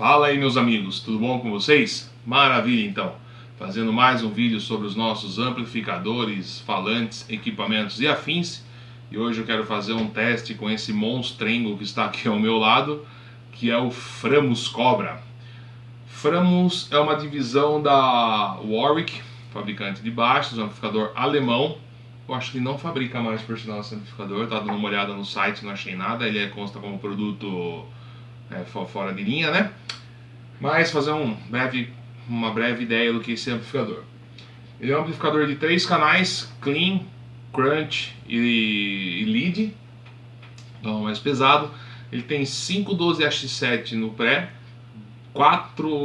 Fala aí, meus amigos, tudo bom com vocês? Maravilha, então, fazendo mais um vídeo sobre os nossos amplificadores, falantes, equipamentos e afins. E hoje eu quero fazer um teste com esse monstrengo que está aqui ao meu lado, que é o Framus Cobra. Framus é uma divisão da Warwick, fabricante de baixos, um amplificador alemão. Eu acho que não fabrica mais, por sinal, esse amplificador. Tá dando uma olhada no site, não achei nada. Ele consta como produto fora de linha, né? Mas fazer uma breve ideia do que é esse amplificador. Ele é um amplificador de 3 canais, clean, crunch e lead. Então, mais pesado. Ele tem 512X7 no pré.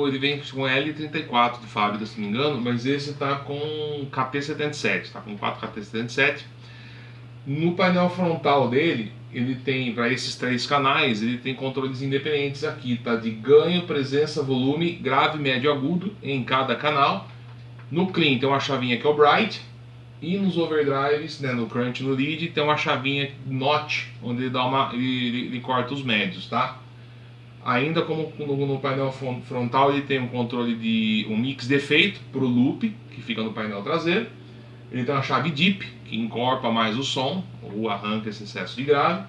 Ele vem com L34 de fábrica, se não me engano, mas esse está com KT77, está com 4 KT77. No painel frontal dele, ele tem, para esses 3 canais, ele tem controles independentes aqui, tá? De ganho, presença, volume, grave, médio e agudo em cada canal. No clean tem uma chavinha que é o bright, e nos overdrives, né, no crunch e no lead, tem uma chavinha notch, onde ele corta os médios, tá? Ainda como no painel frontal, ele tem um controle de um mix de efeito para o loop, que fica no painel traseiro. Ele tem uma chave deep, que encorpa mais o som, ou arranca esse excesso de grave.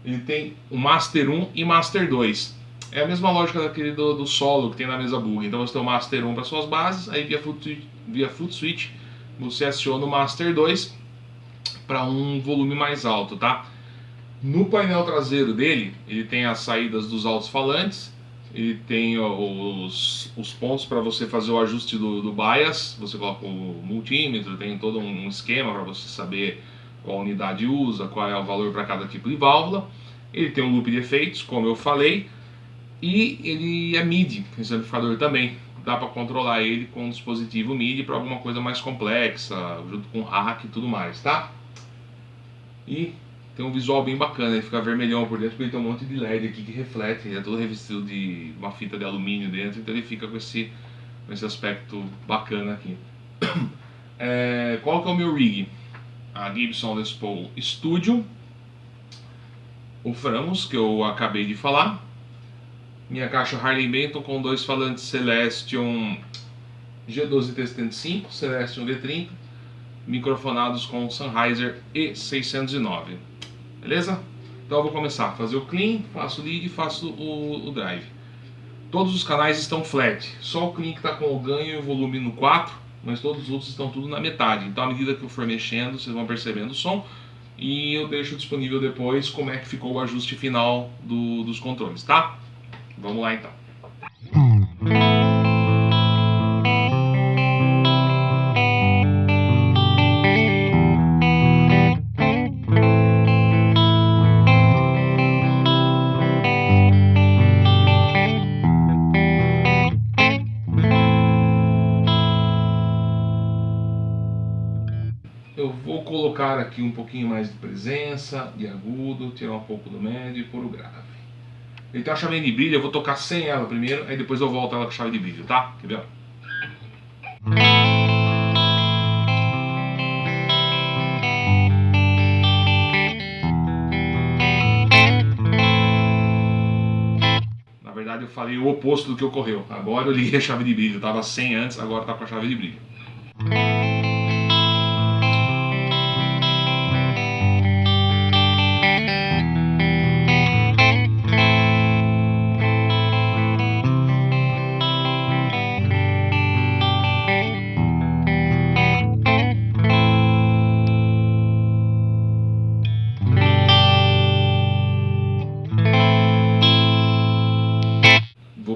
Ele tem o Master 1 e Master 2. É a mesma lógica daquele do solo que tem na mesa bug. Então você tem o Master 1 para suas bases, aí via foot switch você aciona o Master 2 para um volume mais alto, tá? No painel traseiro dele, ele tem as saídas dos alto-falantes, ele tem os pontos para você fazer o ajuste do bias, você coloca o multímetro, tem todo um esquema para você saber qual unidade usa, qual é o valor para cada tipo de válvula. Ele tem um loop de efeitos, como eu falei, e ele é MIDI, esse amplificador também. Dá para controlar ele com um dispositivo MIDI para alguma coisa mais complexa, junto com rack e tudo mais, tá? E tem um visual bem bacana, ele fica vermelhão por dentro, porque ele tem um monte de LED aqui que reflete, ele é todo revestido de uma fita de alumínio dentro, então ele fica com esse aspecto bacana aqui. Qual que é o meu rig? A Gibson Les Paul Studio, o Framus, que eu acabei de falar, minha caixa Harley Benton com 2 falantes Celestion G12T75, Celestion V30, microfonados com Sennheiser E609. Beleza? Então eu vou começar a fazer o clean, faço o lead e faço o drive. Todos os canais estão flat, só o clean que está com o ganho e o volume no 4, mas todos os outros estão tudo na metade. Então à medida que eu for mexendo, vocês vão percebendo o som, e eu deixo disponível depois como é que ficou o ajuste final dos controles, tá? Vamos lá então. Eu vou colocar aqui um pouquinho mais de presença, de agudo, tirar um pouco do médio e pôr o grave. Ele tem uma chavinha de brilho, eu vou tocar sem ela primeiro, aí depois eu volto ela com a chave de brilho, tá? Quer ver? Na verdade eu falei o oposto do que ocorreu. Agora eu liguei a chave de brilho, eu tava sem antes, agora tá com a chave de brilho.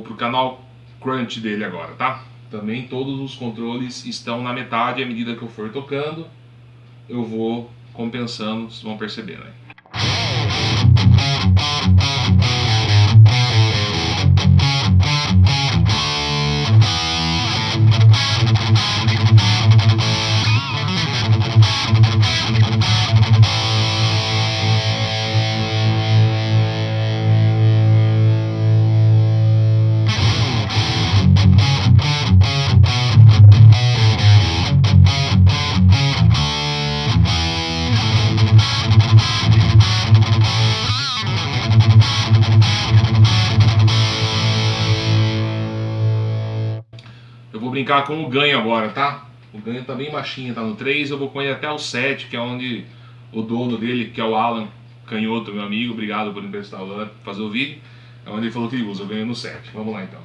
Pro canal crunch dele agora, tá? Também todos os controles estão na metade, à medida que eu for tocando, eu vou compensando, vocês vão perceber, né? vou brincar com o ganho agora, tá? O ganho tá bem baixinho, tá no 3, eu vou com ele até o 7, que é onde o dono dele, que é o Alan Canhoto, meu amigo, obrigado por emprestar o LAN pra fazer o vídeo. É onde ele falou que ele usa, eu ganho no 7. Vamos lá então.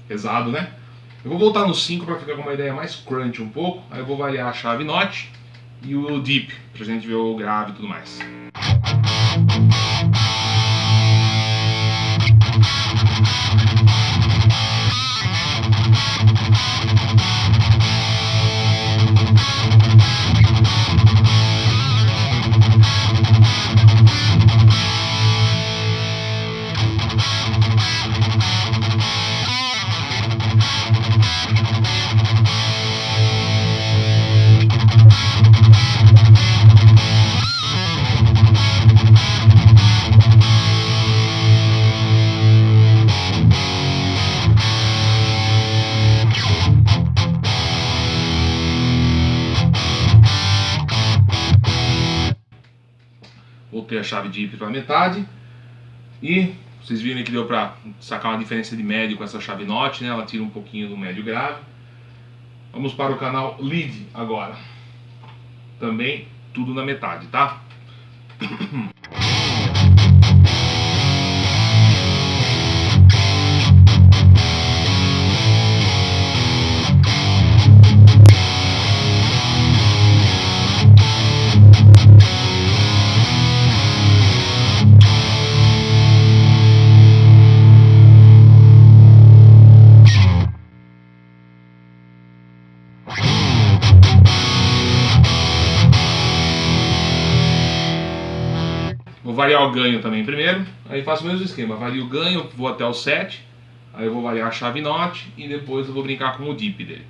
Pesado, né? Eu vou voltar no 5 para ficar com uma ideia mais crunch um pouco. Aí eu vou variar a chave Notch e o Deep, pra gente ver o grave e tudo mais. Voltei a chave Deep para metade e vocês viram que deu para sacar uma diferença de médio com essa chave Notch, né? Ela tira um pouquinho do médio grave. Vamos para o canal Lead agora. Também tudo na metade, tá? Vou variar o ganho também primeiro, aí faço o mesmo esquema, vario o ganho, vou até o 7, aí eu vou variar a chave Notch e depois eu vou brincar com o Deep dele.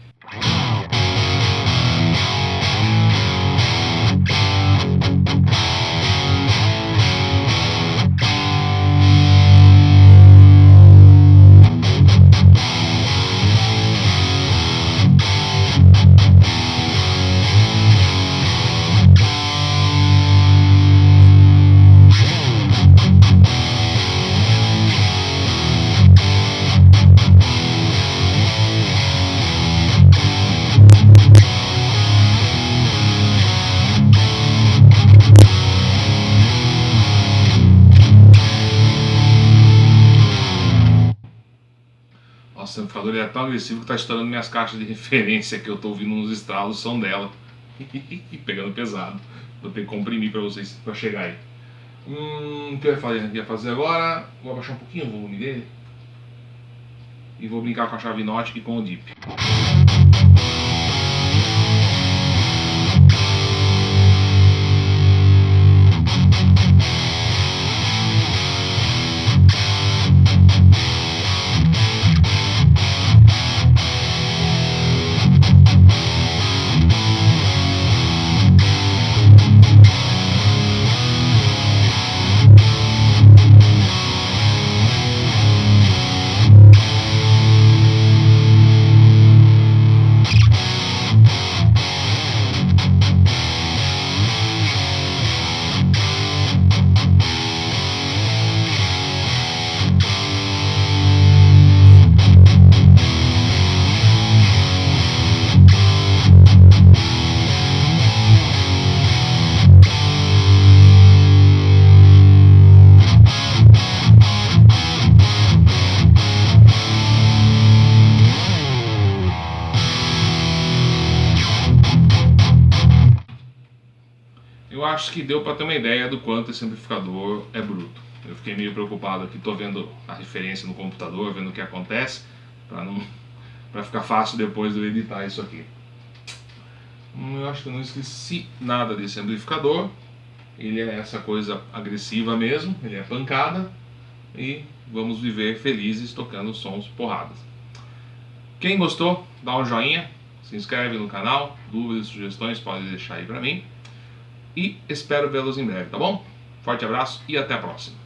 Nossa, o amplificador é tão agressivo que está estourando minhas caixas de referência que eu estou ouvindo nos estralos, som dela. Pegando pesado. Vou ter que comprimir para vocês para chegar aí. O que eu ia fazer agora? Vou abaixar um pouquinho o volume dele. E vou brincar com a chave Notch e com o Deep. acho que deu para ter uma ideia do quanto esse amplificador é bruto. Eu fiquei meio preocupado aqui, tô vendo a referência no computador, vendo o que acontece, para ficar fácil depois de eu editar isso aqui. Eu acho que eu não esqueci nada desse amplificador. Ele é essa coisa agressiva mesmo, ele é pancada e vamos viver felizes tocando sons porradas. Quem gostou, dá um joinha, se inscreve no canal, dúvidas, sugestões pode deixar aí pra mim. E espero vê-los em breve, tá bom? Forte abraço e até a próxima.